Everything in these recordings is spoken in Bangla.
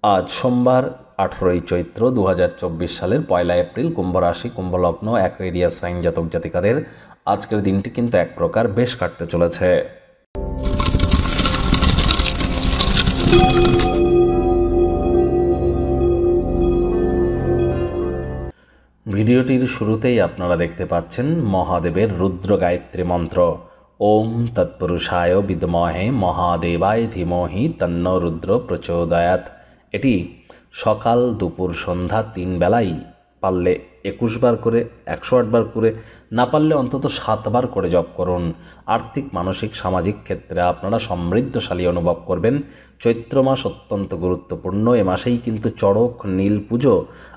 আজ সোমবার 18ই চৈত্র 2024 সালের 1 এপ্রিল, কুম্ভ রাশি, কুম্ভ লগ্ন, অ্যাকুয়ারিয়াস সাইন জাতক জাতিকাদের আজকের দিনটি কিন্তু এক প্রকার বেশ কাটতে চলেছে। ভিডিওটির শুরুতেই আপনারা দেখতে পাচ্ছেন মহাদেবের রুদ্র গায়ত্রী মন্ত্র, ওম তৎপুরুষায় বিদ্মহে মহাদেবায় ধীমহি তন্ন রুদ্র প্রচোদয়াৎ। এটি সকাল, দুপুর, সন্ধ্যা 3 বেলাই পারলে 21 বার করে, 108 বার করে, না পারলে অন্তত 7 বার করে জপ করুন। আর্থিক, মানসিক, সামাজিক ক্ষেত্রে আপনারা সমৃদ্ধশালী অনুভব করবেন। চৈত্র মাস অত্যন্ত গুরুত্বপূর্ণ। এ মাসেই কিন্তু চড়ক, নীল পুজো,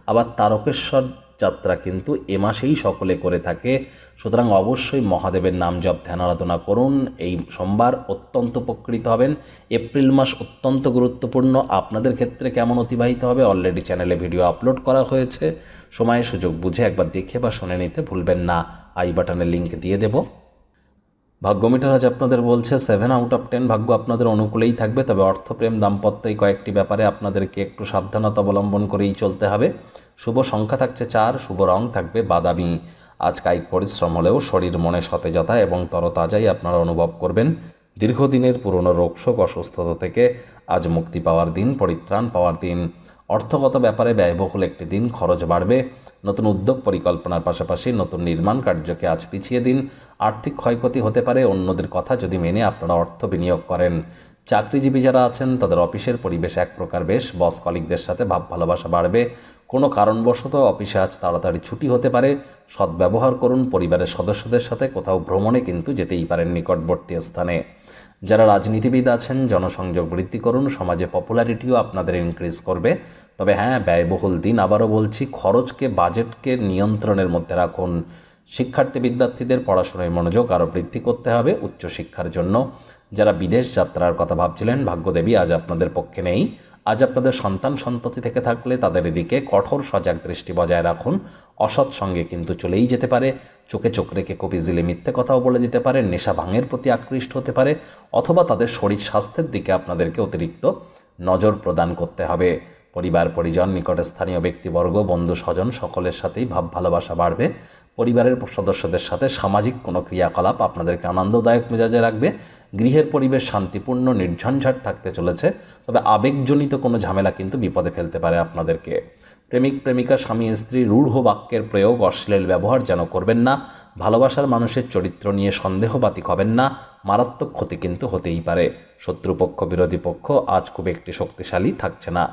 আবার তারকেশ্বর যাত্রা কিন্তু এ মাসেই সকলে করে থাকে। সুতরাং অবশ্যই মহাদেবের নাম জপ ধ্যান আরাধনা করুন। এই সোমবার অত্যন্ত উপকৃত হবেন। এপ্রিল মাস অত্যন্ত গুরুত্বপূর্ণ। আপনাদের ক্ষেত্রে কেমন অতিবাহিত হবে অলরেডি চ্যানেলে ভিডিও আপলোড করা হয়েছে। সময় সুযোগ বুঝে একবার দেখে বা শুনে নিতে ভুলবেন না। আই বাটনে লিঙ্ক দিয়ে দেব। ভাগ্য মিটার আজ আপনাদের বলছে 7 আউট অফ 10 ভাগ্য আপনাদের অনুকূলেই থাকবে। তবে অর্থ, প্রেম, দাম্পত্য এই কয়েকটি ব্যাপারে আপনাদেরকে একটু সাবধানতা অবলম্বন করেই চলতে হবে। শুভ সংখ্যা থাকছে 4, শুভ রং থাকবে বাদামি। আজ কায়িক পরিশ্রম হলেও শরীর মনে সতেজতা এবং তরতাজাই আপনারা অনুভব করবেন। দীর্ঘদিনের পুরনো রোগশোক, অসুস্থতা থেকে আজ মুক্তি পাওয়ার দিন, পরিত্রাণ পাওয়ার দিন। অর্থগত ব্যাপারে ব্যয়বহুল একটি দিন, খরচ বাড়বে। নতুন উদ্যোগ পরিকল্পনার পাশাপাশি নতুন নির্মাণ কার্যকে আজ পিছিয়ে দিন। আর্থিক ক্ষয়ক্ষতি হতে পারে অন্যদের কথা যদি মেনে আপনারা অর্থ বিনিয়োগ করেন। চাকরিজীবী যারা আছেন তাদের অফিসের পরিবেশ এক প্রকার বেশ। বস কলিগদের সাথে ভাব ভালোবাসা বাড়বে। কোনো কারণবশত অফিসে আজ তাড়াতাড়ি ছুটি হতে পারে। সদ্ব্যবহার করুন। পরিবারের সদস্যদের সাথে কোথাও ভ্রমণে কিন্তু যেতেই পারেন নিকটবর্তী স্থানে। যারা রাজনীতিবিদ আছেন জনসংযোগ বৃদ্ধি করুন। সমাজে পপুলারিটিও আপনাদের ইনক্রিজ করবে। তবে হ্যাঁ, ব্যয়বহুল দিন। আবারও বলছি, খরচকে, বাজেটকে নিয়ন্ত্রণের মধ্যে রাখুন। শিক্ষার্থী বিদ্যার্থীদের পড়াশোনায় মনোযোগ আরও বৃদ্ধি করতে হবে উচ্চশিক্ষার জন্য। যারা বিদেশ যাত্রার কথা ভাবছিলেন, ভাগ্যদেবী আজ আপনাদের পক্ষে নেই। আজ আপনাদের সন্তান সন্ততি থেকে থাকলে তাদের এদিকে কঠোর সজাগ দৃষ্টি বজায় রাখুন। অসৎ সঙ্গে কিন্তু চলেই যেতে পারে। চোখে চোখ রেখে খুব ইজিলি মিথ্যে কথাও বলে দিতে পারে। নেশা ভাঙের প্রতি আকৃষ্ট হতে পারে, অথবা তাদের শরীর স্বাস্থ্যের দিকে আপনাদেরকে অতিরিক্ত নজর প্রদান করতে হবে। পরিবার পরিজন, নিকটে স্থানীয় ব্যক্তিবর্গ, বন্ধু স্বজন সকলের সাথেই ভাব ভালোবাসা বাড়বে। পরিবারের সদস্যদের সাথে সামাজিক কোনো ক্রিয়াকলাপ আপনাদেরকে আনন্দদায়ক মেজাজে রাখবে। গৃহের পরিবেশ শান্তিপূর্ণ, নির্ঝঞ্ঝাট থাকতে চলেছে। তবে আবেগজনিত কোনো ঝামেলা কিন্তু বিপদে ফেলতে পারে আপনাদেরকে। প্রেমিক প্রেমিকা, স্বামী স্ত্রী রূঢ় বাক্যের প্রয়োগ, অশ্লীল ব্যবহার যেন করবেন না। ভালোবাসার মানুষের চরিত্র নিয়ে সন্দেহবাতিক হবেন না। মারাত্মক ক্ষতি কিন্তু হতেই পারে। শত্রুপক্ষ, বিরোধী পক্ষ আজ খুব একটি শক্তিশালী থাকছে না।